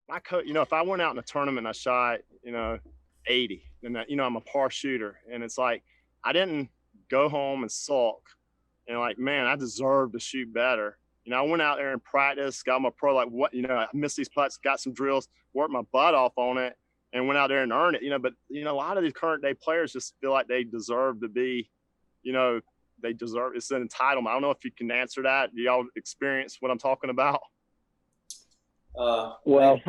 my coach, if I went out in a tournament and I shot, 80, then I'm a par shooter. And it's like, I didn't go home and sulk and like, man, I deserve to shoot better. I went out there and practiced, got my pro, like what, I missed these putts, got some drills, worked my butt off on it and went out there and earned it, but a lot of these current day players just feel like they deserve to be, you know, they deserve, it's an entitlement. I don't know if you can answer that. Do y'all experience what I'm talking about? Well,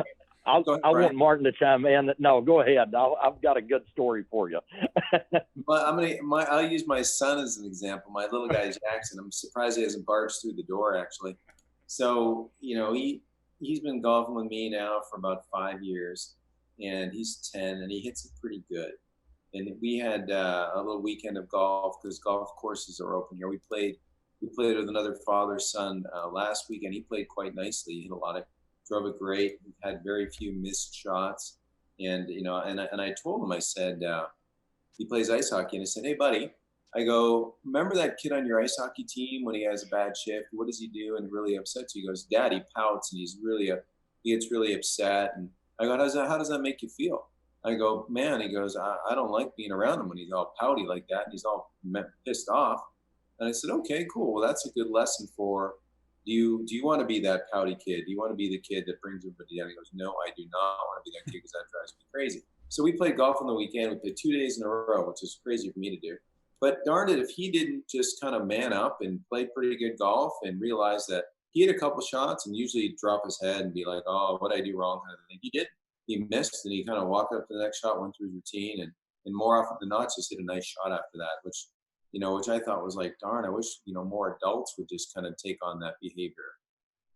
I want Martin to chime in. No, go ahead. I've got a good story for you. I'll use my son as an example. My little guy Jackson. I'm surprised he hasn't barged through the door actually. So he's been golfing with me now for about 5 years, and he's 10, and he hits it pretty good. And we had a little weekend of golf because golf courses are open here. We played with another father-son last weekend. He played quite nicely. He hit a lot of, drove it great. Had very few missed shots, and and I told him, I said, he plays ice hockey, and I said, hey buddy, I go, remember that kid on your ice hockey team when he has a bad shift? What does he do and really upsets you? He goes, Dad, he pouts and he gets really upset. And I go, how does that make you feel? I go, man, he goes, I don't like being around him when he's all pouty like that and he's all pissed off. And I said, okay, cool. Well, that's a good lesson for, do you want to be that pouty kid? Do you want to be the kid that brings everybody down? He goes, no, I do not want to be that kid because that drives me crazy. So we played golf on the weekend. We played 2 days in a row, which is crazy for me to do. But darn it, if he didn't just kind of man up and play pretty good golf and realize that he had a couple shots and usually he'd drop his head and be like, oh, what did I do wrong kind of thing. He didn't. He missed and he kind of walked up to the next shot, went through his routine, and more often than not just hit a nice shot after that, which I thought was like, darn, I wish, more adults would just kind of take on that behavior,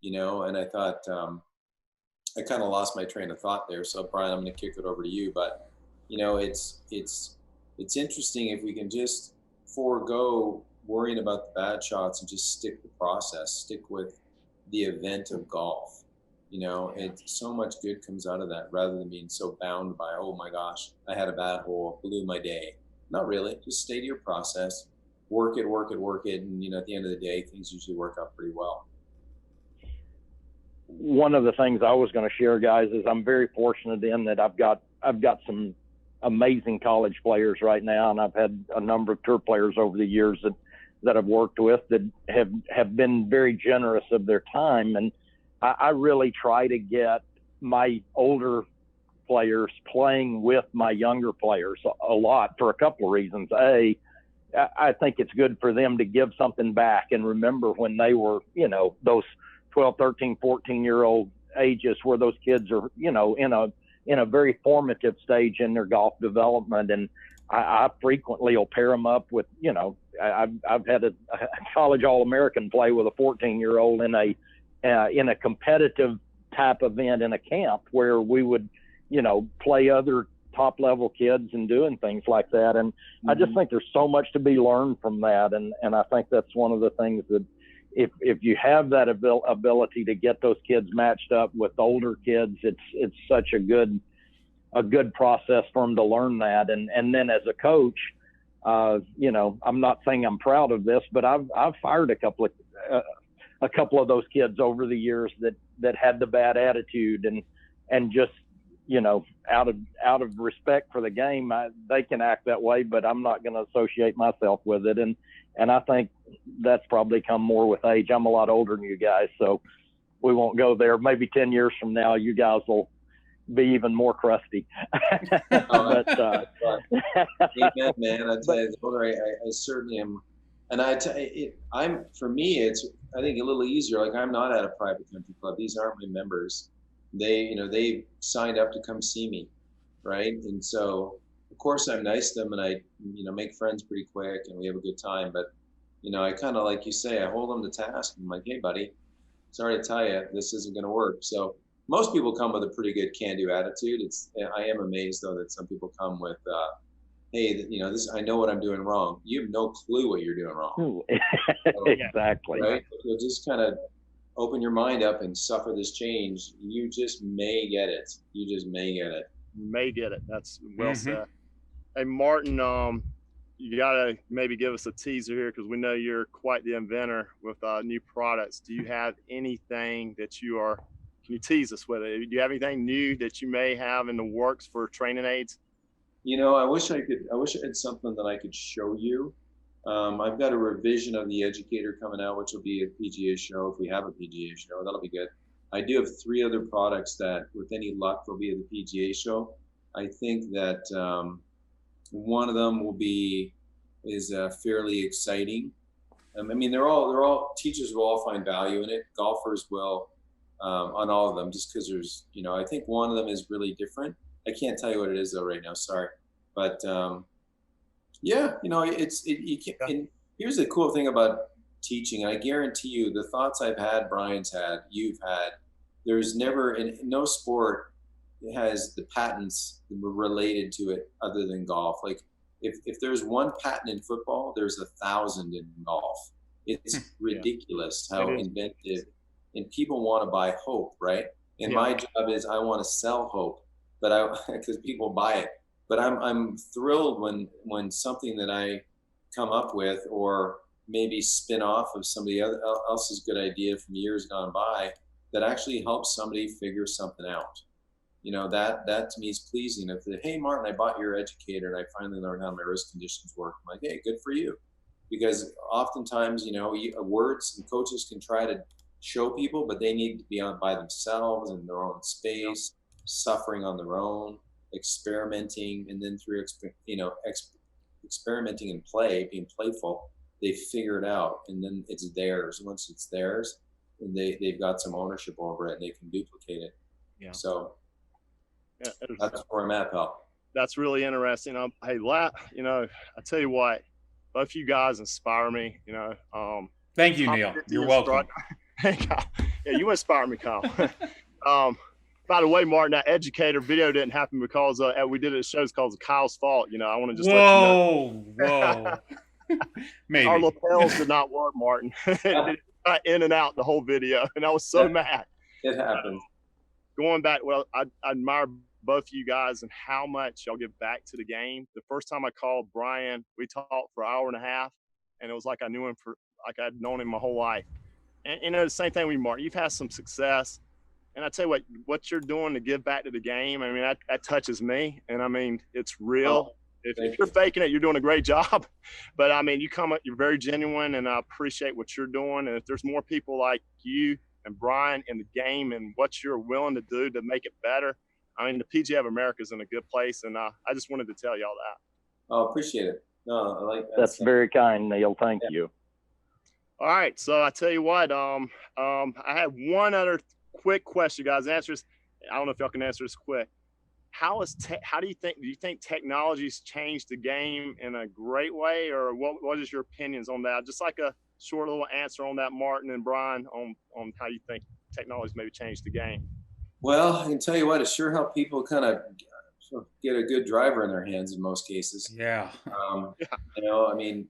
and I thought, I kind of lost my train of thought there. So Brian, I'm going to kick it over to you, but it's interesting if we can just forego worrying about the bad shots and just stick the process, stick with the event of golf. It's so much good comes out of that rather than being so bound by, oh my gosh, I had a bad hole, blew my day. Not really. Just stay to your process, work it, and at the end of the day, things usually work out pretty well. One of the things I was going to share, guys, is I'm very fortunate in that I've got some amazing college players right now, and I've had a number of tour players over the years that I've worked with that have been very generous of their time, and I really try to get my older players playing with my younger players a lot for a couple of reasons. A, I think it's good for them to give something back and remember when they were, those 12, 13, 14-year-old ages where those kids are, in a very formative stage in their golf development. And I frequently will pair them up with, I've had a college All-American play with a 14-year-old in a competitive type event in a camp where we would, play other top level kids and doing things like that. And I just think there's so much to be learned from that. And I think that's one of the things that if you have that ability to get those kids matched up with older kids, it's such a good process for them to learn that. And then as a coach, I'm not saying I'm proud of this, but I've fired a couple of those kids over the years that had the bad attitude and just, out of respect for the game, they can act that way, but I'm not going to associate myself with it. And I think that's probably come more with age. I'm a lot older than you guys, so we won't go there. Maybe 10 years from now, you guys will be even more crusty. Amen, man. I tell you, I certainly am. And for me, it's, I think, a little easier. Like, I'm not at a private country club. These aren't my members. They signed up to come see me, right? And so, of course, I'm nice to them, and I, make friends pretty quick, and we have a good time. But, I kind of, like you say, I hold them to task. I'm like, hey, buddy, sorry to tell you, this isn't going to work. So most people come with a pretty good can-do attitude. I am amazed though that some people come with, hey, this, I know what I'm doing wrong. You have no clue what you're doing wrong. So, exactly. Right? You'll just kind of open your mind up and suffer this change. You just may get it. You just may get it. May get it. That's well said. Hey, Martin, you gotta maybe give us a teaser here because we know you're quite the inventor with new products. Do you have anything that you are Can you tease us with it? Do you have anything new that you may have in the works for training aids? You know, I wish I had something that I could show you. I've got a revision of the Educator coming out, which will be a PGA show if we have a PGA show. That'll be good. I do have 3 other products that, with any luck, will be at the PGA show. I think that one of them is fairly exciting. I mean, they're all teachers will all find value in it. Golfers will on all of them, just because there's, you know, I think one of them is really different. I can't tell you what it is though right now. Sorry, but yeah, you know, you can. And here's the cool thing about teaching. I guarantee you, the thoughts I've had, Brian's had, you've had. There's never in no sport has the patents related to it other than golf. Like if there's one patent in football, there's 1,000 in golf. It's ridiculous how inventive, and people want to buy hope, right? And my job is I want to sell hope, but because people buy it. But I'm thrilled when something that I come up with or maybe spin off of somebody else's good idea from years gone by that actually helps somebody figure something out. You know, that to me is pleasing. If hey Martin, I bought your Educator and I finally learned how my wrist conditions work. I'm like, hey, good for you. Because oftentimes, you know, words and coaches can try to show people, but they need to be on by themselves in their own space, suffering on their own, experimenting, and then through experimenting and play, being playful, they figure it out, and then it's theirs. Once it's theirs, and they've got some ownership over it, and they can duplicate it. Yeah. So that's where I'm at, pal. That's really interesting. Hey, you know, I tell you what, both you guys inspire me. You know, thank you, Neil. You're welcome. Hey, Kyle. Yeah, you inspire me, Kyle. By the way, Martin, that Educator video didn't happen because we did it at shows called Kyle's fault. You know, I want to just let you know. Maybe. Our lapels did not work, Martin. It got in and out the whole video, and I was so mad. It happened. Going back, well, I admire both of you guys and how much y'all give back to the game. The first time I called Brian, we talked for an hour and a half, and it was like I knew him like I'd known him my whole life. And you know, the same thing with Martin. You've had some success. And I tell you what you're doing to give back to the game, I mean, that touches me. And I mean, it's real. If you're faking it, you're doing a great job. But I mean, you're very genuine, and I appreciate what you're doing. And if there's more people like you and Brian in the game and what you're willing to do to make it better, I mean, the PGA of America is in a good place. And I just wanted to tell y'all that. Oh, appreciate it. No, I like that. That's very kind, Neil. Thank you. All right. So I tell you what, I had one other quick question, guys. Answer this. I don't know if y'all can answer this quick. How do you think technology's changed the game in a great way, or what is your opinions on that? Just like a short little answer on that, Martin and Brian, on how you think technology's maybe changed the game. Well, I can tell you what, it sure helped people kind of get a good driver in their hands in most cases. Yeah. You know, I mean,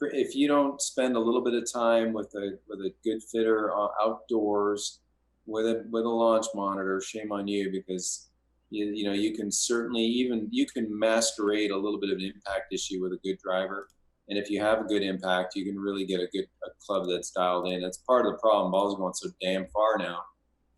if you don't spend a little bit of time with a good fitter outdoors with a launch monitor, shame on you, because you know, you can certainly you can masquerade a little bit of an impact issue with a good driver. And if you have a good impact, you can really get a club that's dialed in. That's part of the problem. Balls are going so damn far now.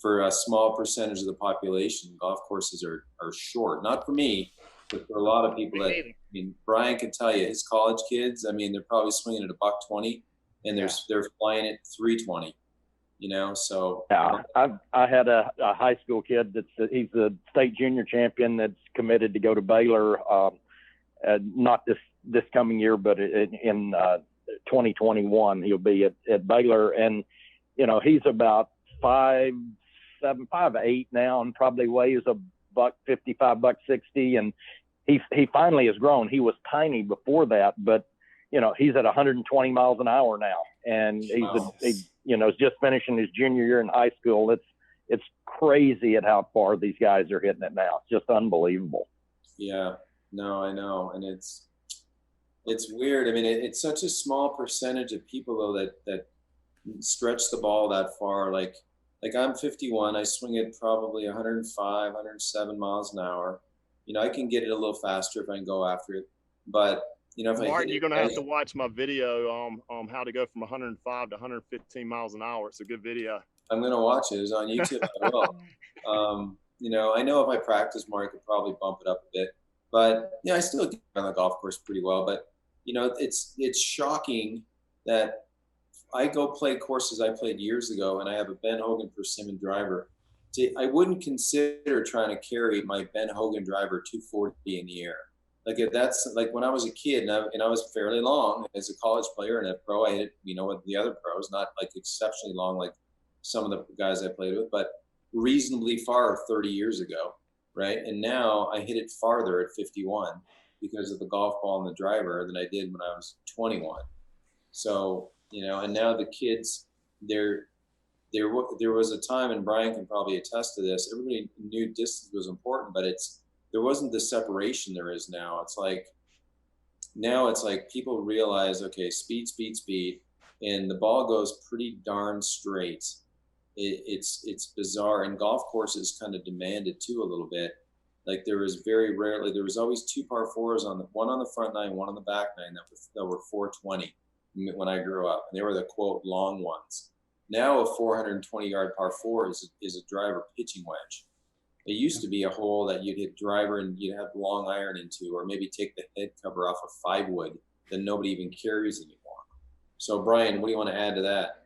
For a small percentage of the population, golf courses are short. Not for me, but for a lot of people. I mean, Brian could tell you, his college kids, I mean, they're probably swinging at $120, and they're flying at $320. You know, so yeah, I had a high school kid he's a state junior champion that's committed to go to Baylor, not this coming year, but in 2021 he'll be at Baylor, and you know, he's about 5'7", 5'8" now, and probably weighs $155, $160, and he finally has grown. He was tiny before that, but you know, he's at 120 miles an hour now, and he's you know, just finishing his junior year in high school. It's crazy at how far these guys are hitting it now. It's just unbelievable. Yeah, no, I know. And it's weird. I mean, it's such a small percentage of people though that stretch the ball that far. Like I'm 51, I swing it probably 105, 107 miles an hour. You know, I can get it a little faster if I can go after it. But you know, if Martin, you're going to have to watch my video on how to go from 105 to 115 miles an hour. It's a good video. I'm going to watch it. It's on YouTube. I will. You know, I know if I practice more, I could probably bump it up a bit. But yeah, I still get on the golf course pretty well. But you know, it's shocking that I go play courses I played years ago, and I have a Ben Hogan Persimmon driver. I wouldn't consider trying to carry my Ben Hogan driver 240 in the air. Like if that's like when I was a kid, and I was fairly long as a college player and a pro. I hit, you know, with the other pros, not like exceptionally long like some of the guys I played with, but reasonably far 30 years ago, right? And now I hit it farther at 51 because of the golf ball and the driver than I did when I was 21. So, you know, and now the kids, there was a time, and Brian can probably attest to this. Everybody knew distance was important, but there wasn't the separation there is now. It's like now it's like people realize, okay, speed, speed, speed, and the ball goes pretty darn straight. It's bizarre, and golf courses kind of demanded too a little bit. Like there was very rarely, there was always two par fours on one on the front nine, one on the back nine that were 420 when I grew up, and they were the quote long ones. Now a 420-yard par four is a driver pitching wedge. It used to be a hole that you'd hit driver and you'd have long iron into, or maybe take the head cover off a 5-wood that nobody even carries anymore. So Brian, what do you want to add to that?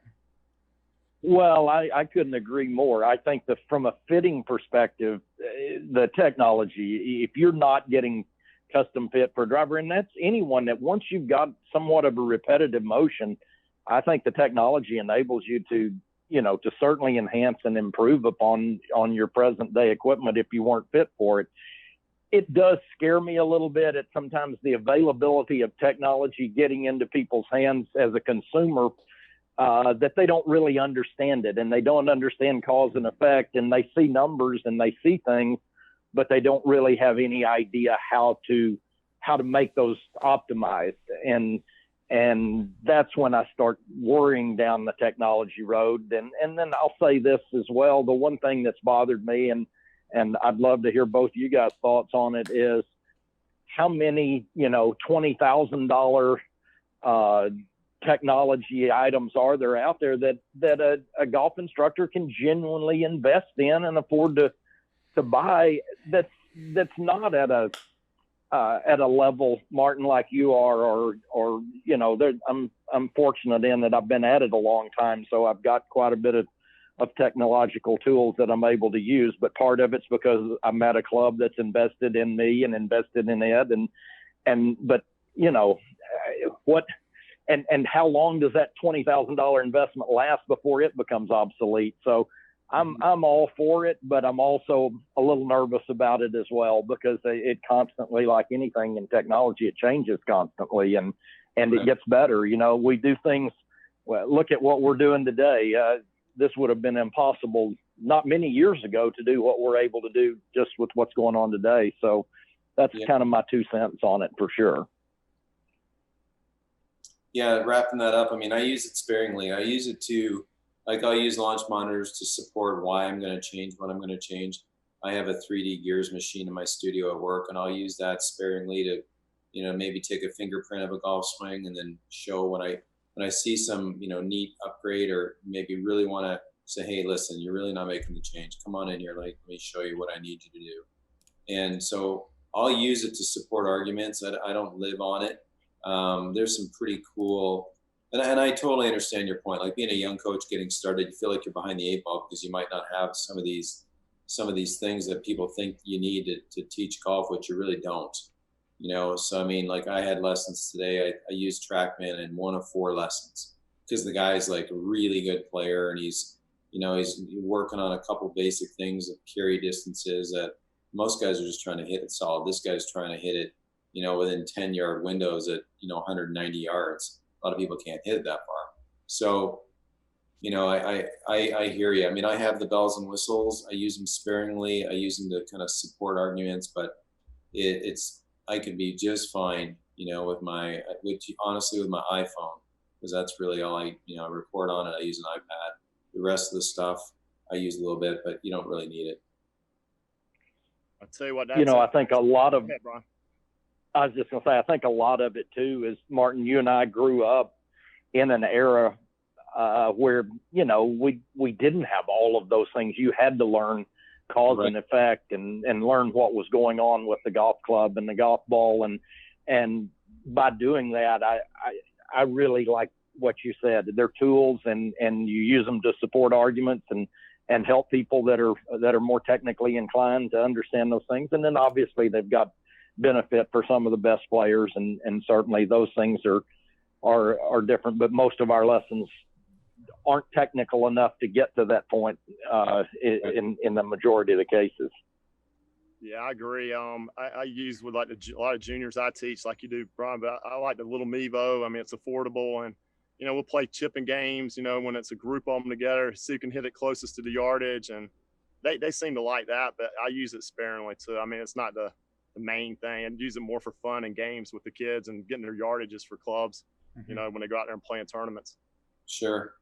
Well, I couldn't agree more. I think that from a fitting perspective, the technology, if you're not getting custom fit for a driver, and that's anyone that once you've got somewhat of a repetitive motion, I think the technology enables you to, you know, to certainly enhance and improve on your present day equipment if you weren't fit for it. It does scare me a little bit at sometimes the availability of technology getting into people's hands as a consumer, that they don't really understand it, and they don't understand cause and effect, and they see numbers and they see things, but they don't really have any idea how to make those optimized. And that's when I start worrying down the technology road. And then I'll say this as well. The one thing that's bothered me, and I'd love to hear both of you guys' thoughts on it, is how many, you know, $20,000 technology items are there out there that a golf instructor can genuinely invest in and afford to buy, that's not at a level, Martin, like you are, or you know, I'm fortunate in that I've been at it a long time, so I've got quite a bit of technological tools that I'm able to use. But part of it's because I'm at a club that's invested in me and invested in it, but you know what. And how long does that $20,000 investment last before it becomes obsolete? So I'm all for it, but I'm also a little nervous about it as well, because it constantly, like anything in technology, it changes constantly, and it gets better. You know, we do things. Well, look at what we're doing today. This would have been impossible not many years ago to do what we're able to do just with what's going on today. So that's kind of my 2 cents on it for sure. Yeah, wrapping that up, I mean, I use it sparingly. I use it to, like, I'll use launch monitors to support why I'm going to change what I'm going to change. I have a 3D gears machine in my studio at work, and I'll use that sparingly to, you know, maybe take a fingerprint of a golf swing and then show when I see some, you know, neat upgrade, or maybe really want to say, hey, listen, you're really not making the change. Come on in here, let me show you what I need you to do. And so I'll use it to support arguments. I don't live on it. There's some pretty cool, and I totally understand your point. Like being a young coach getting started, you feel like you're behind the 8 ball because you might not have some of these things that people think you need to teach golf, which you really don't. You know, so I mean, like I had lessons today. I used TrackMan in 1 of 4 lessons because the guy's like a really good player, and he's working on a couple basic things of carry distances that most guys are just trying to hit it solid. This guy's trying to hit it, you know, within 10-yard windows at, you know, 190 yards. A lot of people can't hit it that far. So, you know, I hear you. I mean, I have the bells and whistles. I use them sparingly. I use them to kind of support arguments, but I could be just fine, you know, honestly with my iPhone, because that's really all I record on it. I use an iPad. The rest of the stuff I use a little bit, but you don't really need it. I'll tell you what, you know, I think a lot of, Brian. I was just going to say, I think a lot of it too is, Martin, you and I grew up in an era where, you know, we didn't have all of those things. You had to learn cause and effect and learn what was going on with the golf club and the golf ball. And by doing that, I really like what you said. They're tools, and you use them to support arguments and help people that are more technically inclined to understand those things. And then obviously they've got benefit for some of the best players, and certainly those things are different, but most of our lessons aren't technical enough to get to that point in the majority of the cases. Yeah, I agree. I use with like a lot of juniors I teach, like you do, Brian, but I like the little Mevo. I mean, it's affordable, and you know, we'll play chipping games, you know, when it's a group of them together, so you can hit it closest to the yardage, and they seem to like that, but I use it sparingly too. I mean, it's not the main thing. I use it more for fun and games with the kids and getting their yardages for clubs, you know, when they go out there and playing tournaments. Sure.